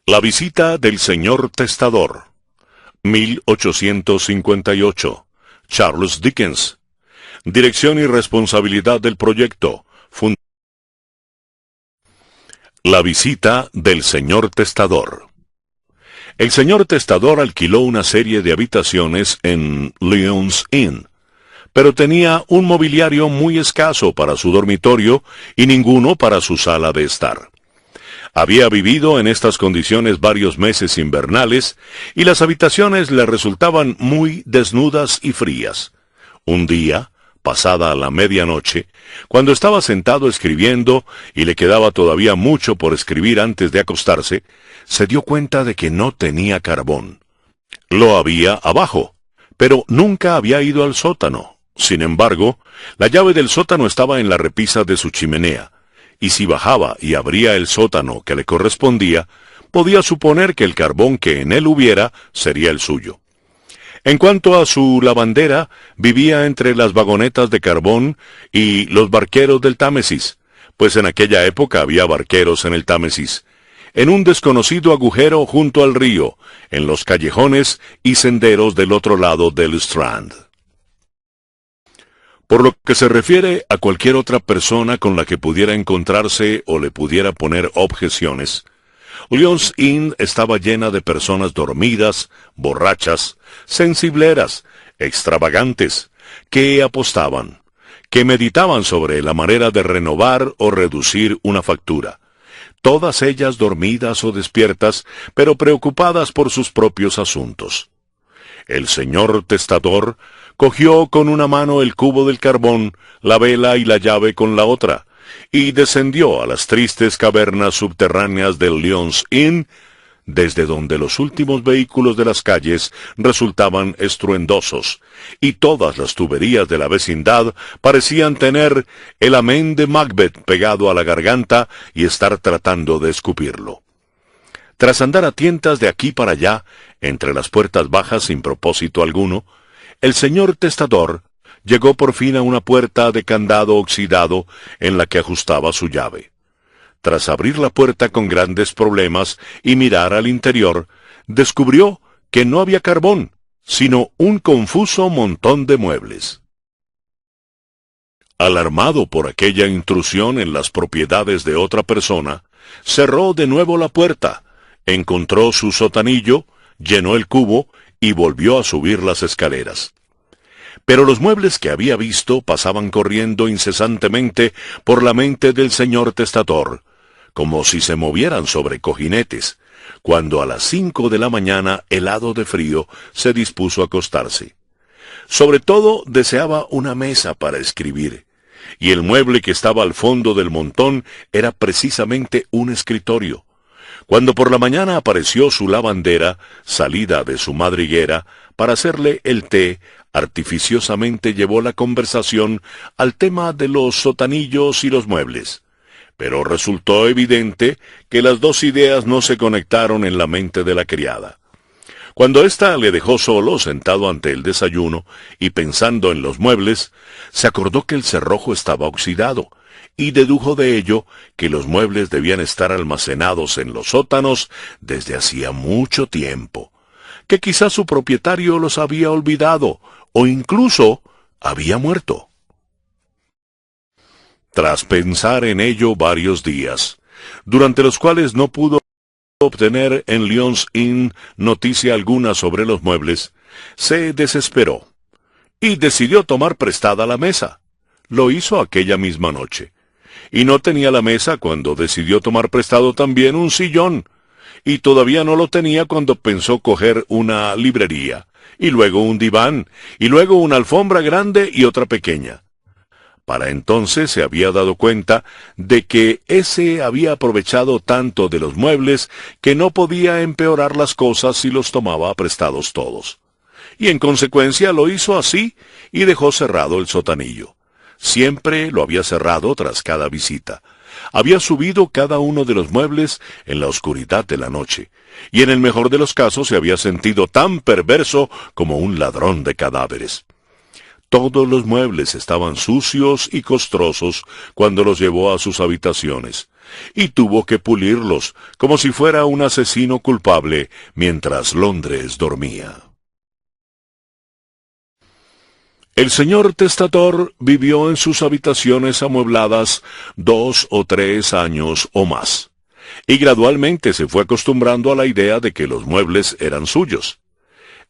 La visita del señor Testador. 1858. Charles Dickens. Dirección y responsabilidad del proyecto. La visita del señor Testador. El señor Testador alquiló una serie de habitaciones en Lyons Inn, pero tenía un mobiliario muy escaso para su dormitorio y ninguno para su sala de estar. Había vivido en estas condiciones varios meses invernales y las habitaciones le resultaban muy desnudas y frías. Un día, pasada la medianoche, cuando estaba sentado escribiendo y le quedaba todavía mucho por escribir antes de acostarse, se dio cuenta de que no tenía carbón. Lo había abajo, pero nunca había ido al sótano. Sin embargo, la llave del sótano estaba en la repisa de su chimenea, y si bajaba y abría el sótano que le correspondía, podía suponer que el carbón que en él hubiera sería el suyo. En cuanto a su lavandera, vivía entre las vagonetas de carbón y los barqueros del Támesis, pues en aquella época había barqueros en el Támesis, en un desconocido agujero junto al río, en los callejones y senderos del otro lado del Strand. Por lo que se refiere a cualquier otra persona con la que pudiera encontrarse o le pudiera poner objeciones, Lyons Inn estaba llena de personas dormidas, borrachas, sensibleras, extravagantes, que apostaban, que meditaban sobre la manera de renovar o reducir una factura, todas ellas dormidas o despiertas, pero preocupadas por sus propios asuntos. El señor Testador cogió con una mano el cubo del carbón, la vela y la llave con la otra, y descendió a las tristes cavernas subterráneas del Lyons Inn, desde donde los últimos vehículos de las calles resultaban estruendosos, y todas las tuberías de la vecindad parecían tener el amén de Macbeth pegado a la garganta y estar tratando de escupirlo. Tras andar a tientas de aquí para allá, entre las puertas bajas sin propósito alguno, el señor Testador llegó por fin a una puerta de candado oxidado en la que ajustaba su llave. Tras abrir la puerta con grandes problemas y mirar al interior, descubrió que no había carbón, sino un confuso montón de muebles. Alarmado por aquella intrusión en las propiedades de otra persona, cerró de nuevo la puerta, encontró su sotanillo, llenó el cubo y volvió a subir las escaleras. Pero los muebles que había visto pasaban corriendo incesantemente por la mente del señor Testador, como si se movieran sobre cojinetes, cuando a las 5 de la mañana, helado de frío, se dispuso a acostarse. Sobre todo deseaba una mesa para escribir, y el mueble que estaba al fondo del montón era precisamente un escritorio. Cuando por la mañana apareció su lavandera, salida de su madriguera, para hacerle el té, artificiosamente llevó la conversación al tema de los sotanillos y los muebles. Pero resultó evidente que las dos ideas no se conectaron en la mente de la criada. Cuando ésta le dejó solo, sentado ante el desayuno, y pensando en los muebles, se acordó que el cerrojo estaba oxidado, y dedujo de ello que los muebles debían estar almacenados en los sótanos desde hacía mucho tiempo, que quizás su propietario los había olvidado, o incluso había muerto. Tras pensar en ello varios días, durante los cuales no pudo obtener en Lyons Inn noticia alguna sobre los muebles, se desesperó, y decidió tomar prestada la mesa. Lo hizo aquella misma noche. Y no tenía la mesa cuando decidió tomar prestado también un sillón, y todavía no lo tenía cuando pensó coger una librería, y luego un diván, y luego una alfombra grande y otra pequeña. Para entonces se había dado cuenta de que ese había aprovechado tanto de los muebles que no podía empeorar las cosas si los tomaba prestados todos. Y en consecuencia lo hizo así y dejó cerrado el sotanillo. Siempre lo había cerrado tras cada visita. Había subido cada uno de los muebles en la oscuridad de la noche, y en el mejor de los casos se había sentido tan perverso como un ladrón de cadáveres. Todos los muebles estaban sucios y costrosos cuando los llevó a sus habitaciones, y tuvo que pulirlos como si fuera un asesino culpable mientras Londres dormía. El señor Testator vivió en sus habitaciones amuebladas 2 o 3 años o más, y gradualmente se fue acostumbrando a la idea de que los muebles eran suyos.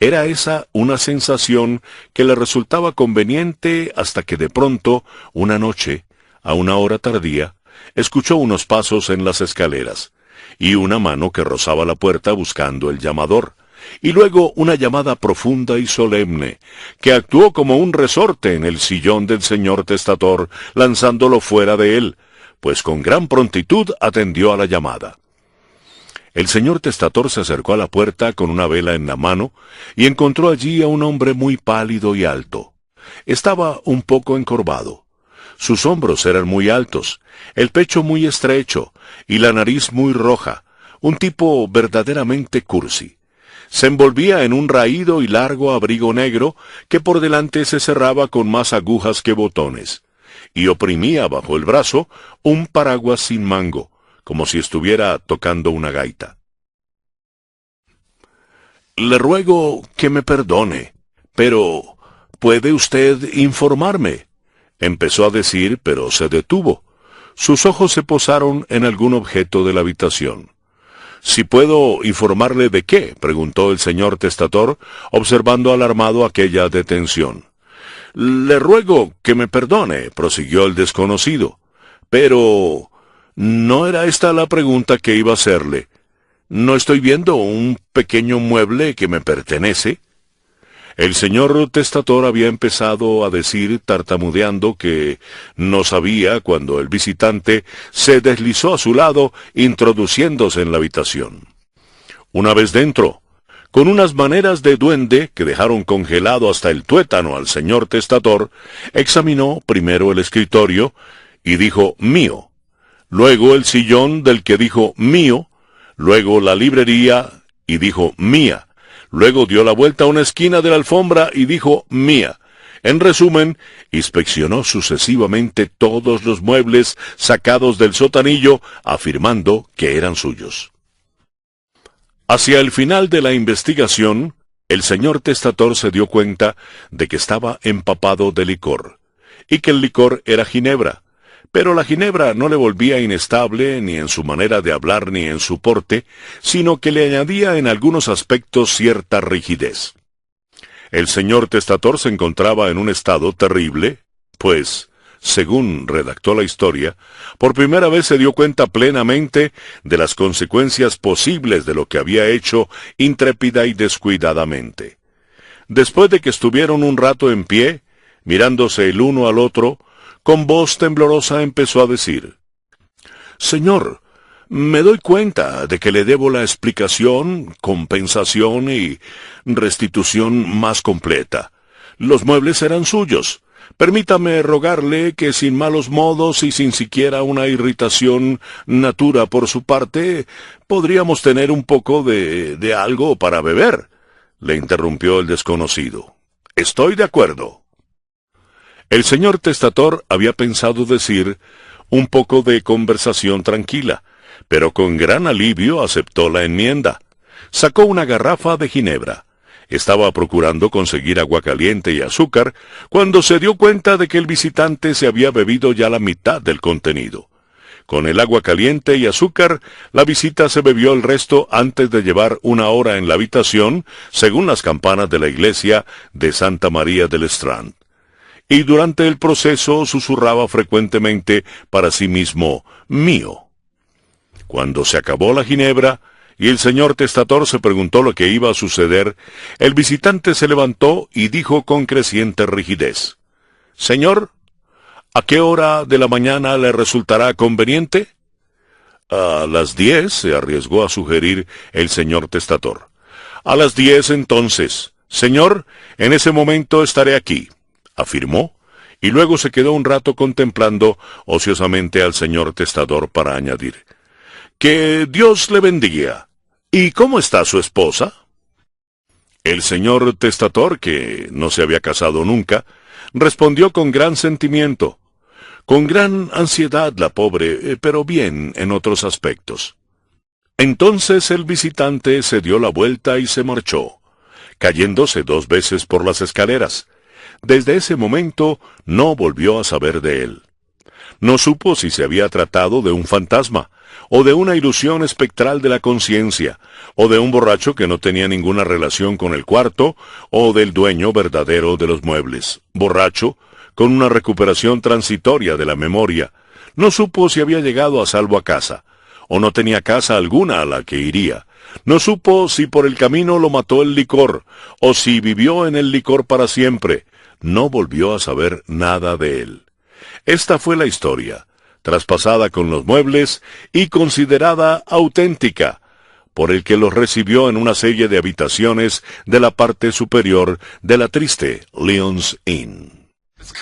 Era esa una sensación que le resultaba conveniente hasta que de pronto, una noche, a una hora tardía, escuchó unos pasos en las escaleras, y una mano que rozaba la puerta buscando el llamador, y luego una llamada profunda y solemne, que actuó como un resorte en el sillón del señor Testator, lanzándolo fuera de él, pues con gran prontitud atendió a la llamada. El señor Testator se acercó a la puerta con una vela en la mano y encontró allí a un hombre muy pálido y alto. Estaba un poco encorvado. Sus hombros eran muy altos, el pecho muy estrecho y la nariz muy roja, un tipo verdaderamente cursi. Se envolvía en un raído y largo abrigo negro que por delante se cerraba con más agujas que botones, y oprimía bajo el brazo un paraguas sin mango, como si estuviera tocando una gaita. «Le ruego que me perdone, pero ¿puede usted informarme?», empezó a decir, pero se detuvo. Sus ojos se posaron en algún objeto de la habitación. «¿Si puedo informarle de qué?», preguntó el señor Testator, observando alarmado aquella detención. «Le ruego que me perdone», prosiguió el desconocido, «pero no era esta la pregunta que iba a hacerle. ¿No estoy viendo un pequeño mueble que me pertenece?». El señor Testator había empezado a decir, tartamudeando, que no sabía cuando el visitante se deslizó a su lado, introduciéndose en la habitación. Una vez dentro, con unas maneras de duende que dejaron congelado hasta el tuétano al señor Testator, examinó primero el escritorio y dijo «mío», luego el sillón del que dijo «mío», luego la librería y dijo «mía», luego dio la vuelta a una esquina de la alfombra y dijo «mía». En resumen, inspeccionó sucesivamente todos los muebles sacados del sotanillo, afirmando que eran suyos. Hacia el final de la investigación, el señor Testator se dio cuenta de que estaba empapado de licor, y que el licor era ginebra, pero la ginebra no le volvía inestable ni en su manera de hablar ni en su porte, sino que le añadía en algunos aspectos cierta rigidez. El señor Testator se encontraba en un estado terrible, pues, según redactó la historia, por primera vez se dio cuenta plenamente de las consecuencias posibles de lo que había hecho intrépida y descuidadamente. Después de que estuvieron un rato en pie, mirándose el uno al otro, con voz temblorosa empezó a decir: «Señor, me doy cuenta de que le debo la explicación, compensación y restitución más completa. Los muebles eran suyos. Permítame rogarle que sin malos modos y sin siquiera una irritación natura por su parte, podríamos tener un poco de algo para beber», le interrumpió el desconocido. «Estoy de acuerdo». El señor Testator había pensado decir un poco de conversación tranquila, pero con gran alivio aceptó la enmienda. Sacó una garrafa de ginebra. Estaba procurando conseguir agua caliente y azúcar cuando se dio cuenta de que el visitante se había bebido ya la mitad del contenido. Con el agua caliente y azúcar, la visita se bebió el resto antes de llevar una hora en la habitación, según las campanas de la iglesia de Santa María del Strand. Y durante el proceso susurraba frecuentemente para sí mismo «mío». Cuando se acabó la ginebra y el señor Testator se preguntó lo que iba a suceder, el visitante se levantó y dijo con creciente rigidez: «Señor, ¿a qué hora de la mañana le resultará conveniente?». «A las 10», se arriesgó a sugerir el señor Testator. «A las 10 entonces. Señor, en ese momento estaré aquí», afirmó, y luego se quedó un rato contemplando ociosamente al señor Testator para añadir: «Que Dios le bendiga. ¿Y cómo está su esposa?». El señor Testator, que no se había casado nunca, Respondió con gran sentimiento, con gran ansiedad la pobre, pero bien en otros aspectos. Entonces el visitante se dio la vuelta y se marchó, cayéndose 2 veces por las escaleras. Desde ese momento no volvió a saber de él. No supo si se había tratado de un fantasma, o de una ilusión espectral de la conciencia, o de un borracho que no tenía ninguna relación con el cuarto, o del dueño verdadero de los muebles. Borracho, con una recuperación transitoria de la memoria, no supo si había llegado a salvo a casa, o no tenía casa alguna a la que iría. No supo si por el camino lo mató el licor, o si vivió en el licor para siempre. No volvió a saber nada de él. Esta fue la historia, traspasada con los muebles y considerada auténtica, por el que los recibió en una serie de habitaciones de la parte superior de la triste Lyons Inn.